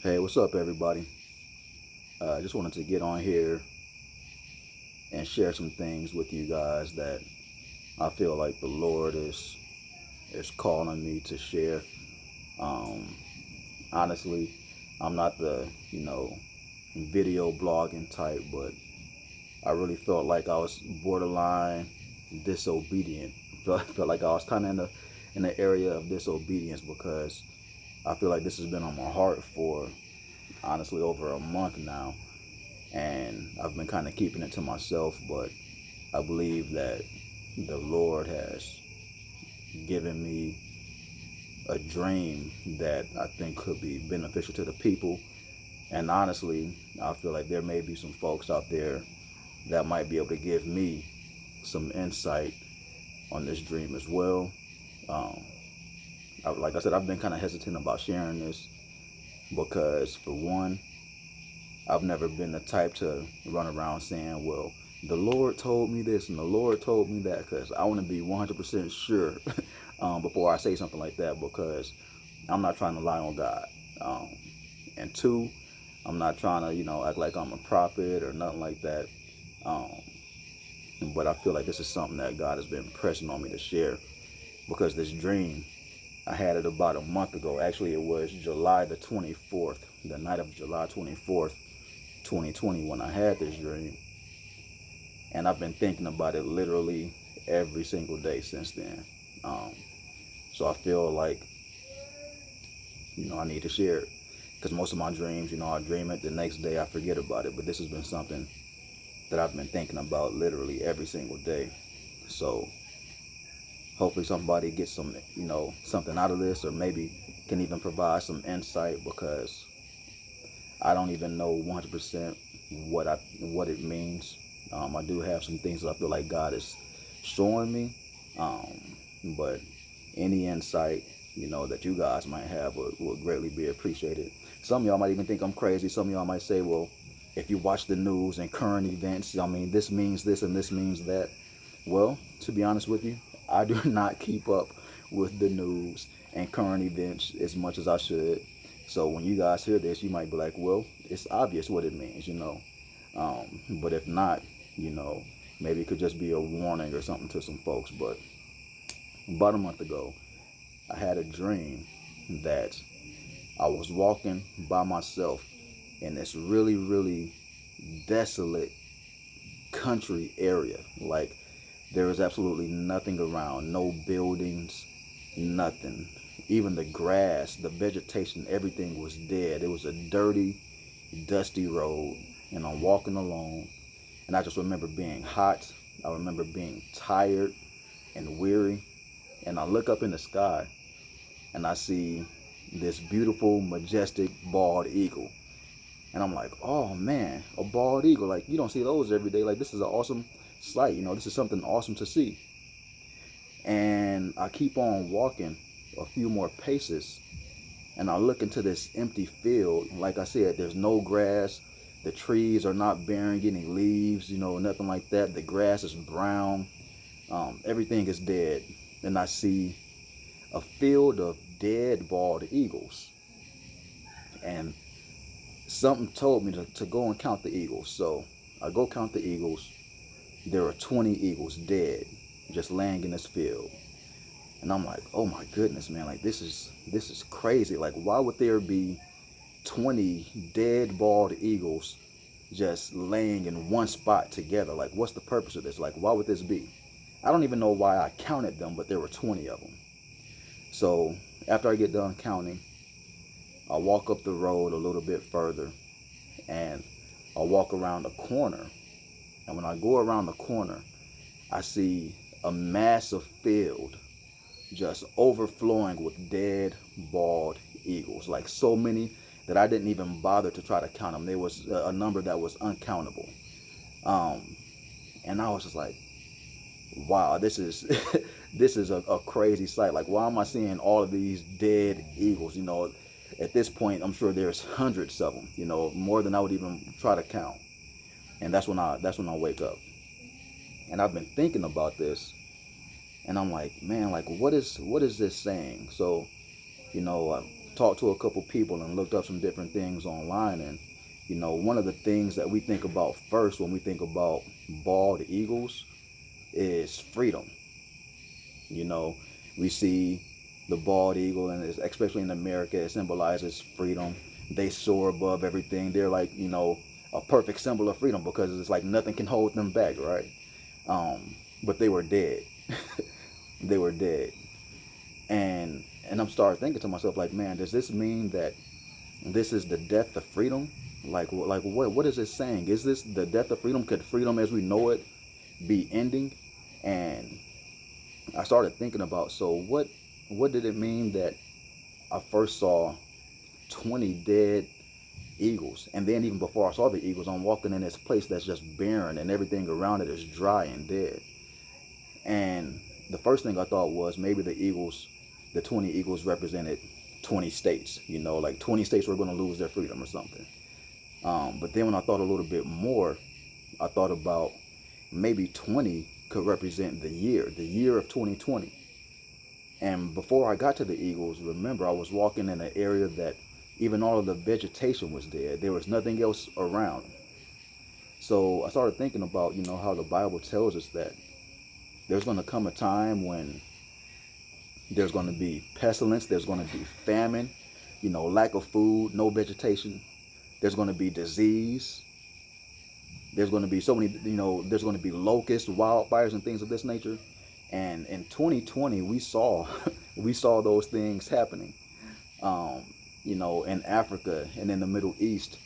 Hey, what's up, everybody? I just wanted to get on here and share some things with you guys that I feel like the Lord is calling me to share. Um, Honestly, I'm not the video blogging type, but I really felt like I was borderline disobedient. Felt like I was kind of in the area of disobedience because I feel like this has been on my heart for honestly over a month now, and I've been kind of keeping it to myself, but I believe that the Lord has given me a dream that I think could be beneficial to the people. And honestly, I feel like there may be some folks out there that might be able to give me some insight on this dream as well. Um, like I said, I've been kind of hesitant about sharing this because, for one, I've never been the type to run around saying, well, the Lord told me this and the Lord told me that, because I want to be 100% sure before I say something like that, because I'm not trying to lie on God. Um, and two, I'm not trying to, act like I'm a prophet or nothing like that. Um, but I feel like this is something that God has been pressing on me to share, because this dream, I had it about a month ago. Actually, it was July the 24th, the night of July 24th, 2020, when I had this dream. And I've been thinking about it literally every single day since then. Um, so I feel like, I need to share it, because most of my dreams, I dream it, the next day I forget about it. But this has been something that I've been thinking about literally every single day. So hopefully somebody gets some, something out of this, or maybe can even provide some insight, because I don't even know 100% what it means. I do have some things that I feel like God is showing me, but any insight that you guys might have would greatly be appreciated. Some of y'all might even think I'm crazy. Some of y'all might say, well, if you watch the news and current events, I mean, this means this and this means that. Well, to be honest with you, I do not keep up with the news and current events as much as I should. So when you guys hear this, you might be like, well, it's obvious what it means. But if not, you know, maybe it could just be a warning or something to some folks. But about a month ago, I had a dream that I was walking by myself in this really, really desolate country area. Like, there was absolutely nothing around, no buildings, nothing. Even the grass, the vegetation, everything was dead. It was a dirty, dusty road, and I'm walking alone. And I just remember being hot. I remember being tired and weary. And I look up in the sky and I see this beautiful, majestic, bald eagle. And I'm like, oh man, a bald eagle. Like, you don't see those every day. Like, this is an awesome sight. This is something awesome to see. And I keep on walking a few more paces, and I look into this empty field. Like I said, there's no grass. The trees are not bearing any leaves, nothing like that. The grass is brown. Everything is dead. And I see a field of dead bald eagles. And something told me to go and count the eagles. So I go count the eagles. There are 20 eagles dead, just laying in this field. And I'm like, oh my goodness, man, like this is crazy. Like, why would there be 20 dead bald eagles just laying in one spot together? Like, what's the purpose of this? Like, why would this be? I don't even know why I counted them, but there were 20 of them. So after I get done counting, I walk up the road a little bit further, and I walk around the corner. And when I go around the corner, I see a massive field just overflowing with dead bald eagles. Like, so many that I didn't even bother to try to count them. There was a number that was uncountable. Um, and I was just like, wow, this is this is a crazy sight. Like, why am I seeing all of these dead eagles? At this point, I'm sure there's hundreds of them. More than I would even try to count. And that's when I wake up. And I've been thinking about this, and I'm like, man, like, what is this saying? So, I talked to a couple people and looked up some different things online, and one of the things that we think about first when we think about bald eagles is freedom. You know, we see the bald eagle, and especially in America, it symbolizes freedom. They soar above everything. They're like, a perfect symbol of freedom because it's like nothing can hold them back, right? But they were dead. They were dead. And I'm starting thinking to myself, like, man, does this mean that this is the death of freedom? Like what is it saying? Is this the death of freedom? Could freedom as we know it be ending? And I started thinking about, so what did it mean that I first saw 20 dead eagles? And then even before I saw the eagles, I'm walking in this place that's just barren and everything around it is dry and dead. And the first thing I thought was maybe the 20 eagles represented 20 states, like 20 states were going to lose their freedom or something. But then when I thought a little bit more, I thought about maybe 20 could represent the year of 2020. And before I got to the eagles, remember, I was walking in an area that even all of the vegetation was dead. There was nothing else around. So I started thinking about, how the Bible tells us that there's going to come a time when there's going to be pestilence, there's going to be famine, lack of food, no vegetation. There's going to be disease. There's going to be so many, there's going to be locusts, wildfires, and things of this nature. And in 2020, we saw those things happening. In Africa and in the Middle East,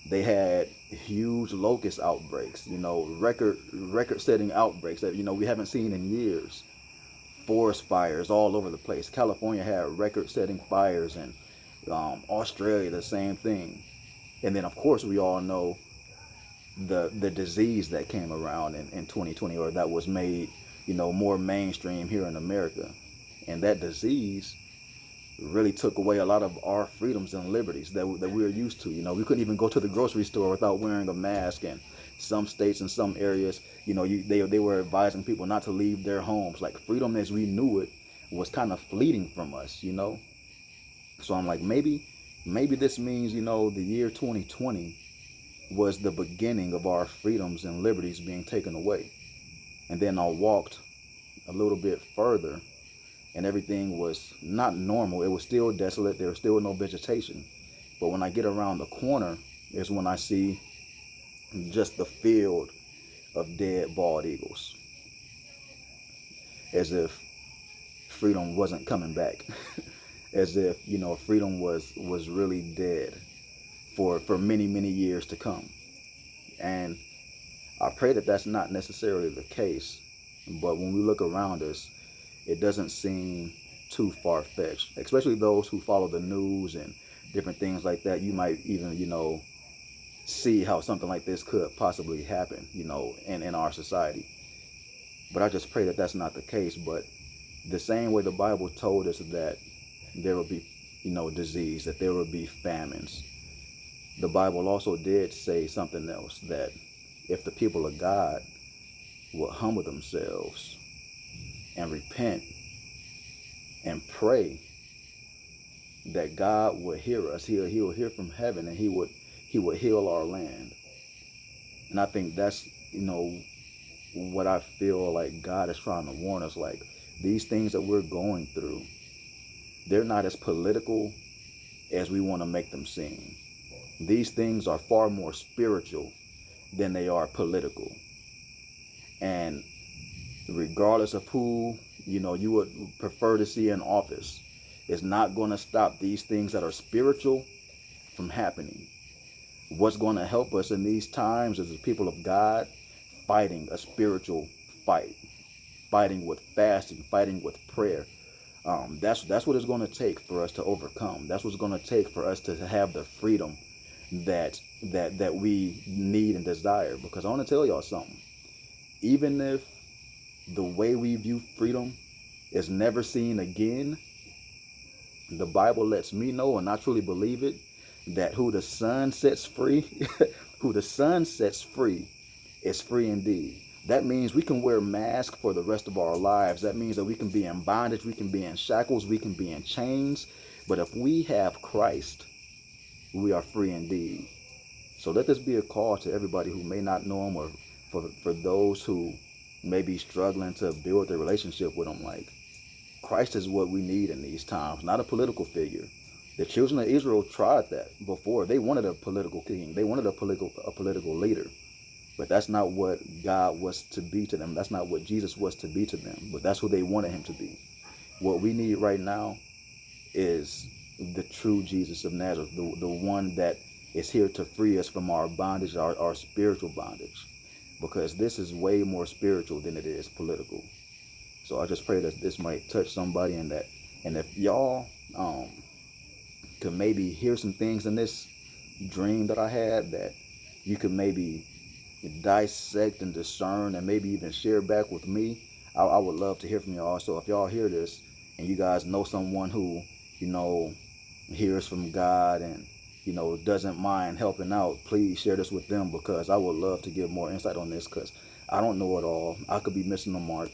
they had huge locust outbreaks, record-setting outbreaks that, we haven't seen in years. Forest fires all over the place. California had record-setting fires, and Australia, the same thing. And then, of course, we all know the disease that came around in 2020, or that was made, more mainstream here in America. And that disease really took away a lot of our freedoms and liberties that we were used to. We couldn't even go to the grocery store without wearing a mask. And some states and some areas, they were advising people not to leave their homes. Like, freedom as we knew it was kind of fleeting from us, So I'm like, maybe this means, the year 2020 was the beginning of our freedoms and liberties being taken away. And then I walked a little bit further, and everything was not normal. It was still desolate. There was still no vegetation. But when I get around the corner is when I see just the field of dead bald eagles. As if freedom wasn't coming back. As if, freedom was really dead for many, many years to come. And I pray that that's not necessarily the case. But when we look around us, it doesn't seem too far-fetched, especially those who follow the news and different things like that. You might even, see how something like this could possibly happen, in our society. But I just pray that that's not the case. But the same way the Bible told us that there will be, disease, that there will be famines, the Bible also did say something else, that if the people of God will humble themselves and repent and pray, that God will hear us. He will hear from heaven, and he would heal our land. And I think that's, what I feel like God is trying to warn us. Like, these things that we're going through, they're not as political as we want to make them seem. These things are far more spiritual than they are political. And regardless of who, you would prefer to see in office, it's not going to stop these things that are spiritual from happening. What's going to help us in these times is the people of God fighting a spiritual fight, fighting with fasting, fighting with prayer. That's what it's going to take for us to overcome. That's what's going to take for us to have the freedom that we need and desire. Because I want to tell y'all something. Even if the way we view freedom is never seen again, the Bible lets me know, and I truly believe it, that who the Son sets free, who the Son sets free is free indeed. That means we can wear masks for the rest of our lives. That means that we can be in bondage, we can be in shackles, we can be in chains. But if we have Christ, we are free indeed. So let this be a call to everybody who may not know him, or for those who may be struggling to build their relationship with him. Like, Christ is what we need in these times, not a political figure. The children of Israel tried that before. They wanted a political king. They wanted a political leader. But that's not what God was to be to them. That's not what Jesus was to be to them. But that's who they wanted him to be. What we need right now is the true Jesus of Nazareth, the one that is here to free us from our bondage, our spiritual bondage. Because this is way more spiritual than it is political. So I just pray that this might touch somebody, and if y'all could maybe hear some things in this dream that I had that you could maybe dissect and discern and maybe even share back with me, I would love to hear from y'all. So if y'all hear this and you guys know someone who, you know, hears from God and, you know, doesn't mind helping out, please share this with them, because I would love to give more insight on this, because I don't know it all. I could be missing the mark.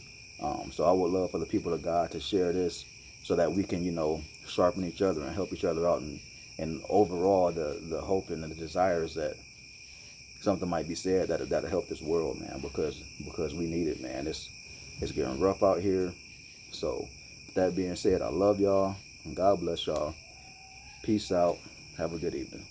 So I would love for the people of God to share this so that we can, you know, sharpen each other and help each other out. And overall, the hope and the desire is that something might be said that'll help this world, man, because we need it, man. It's getting rough out here. So with that being said, I love y'all and God bless y'all. Peace out. Have a good evening.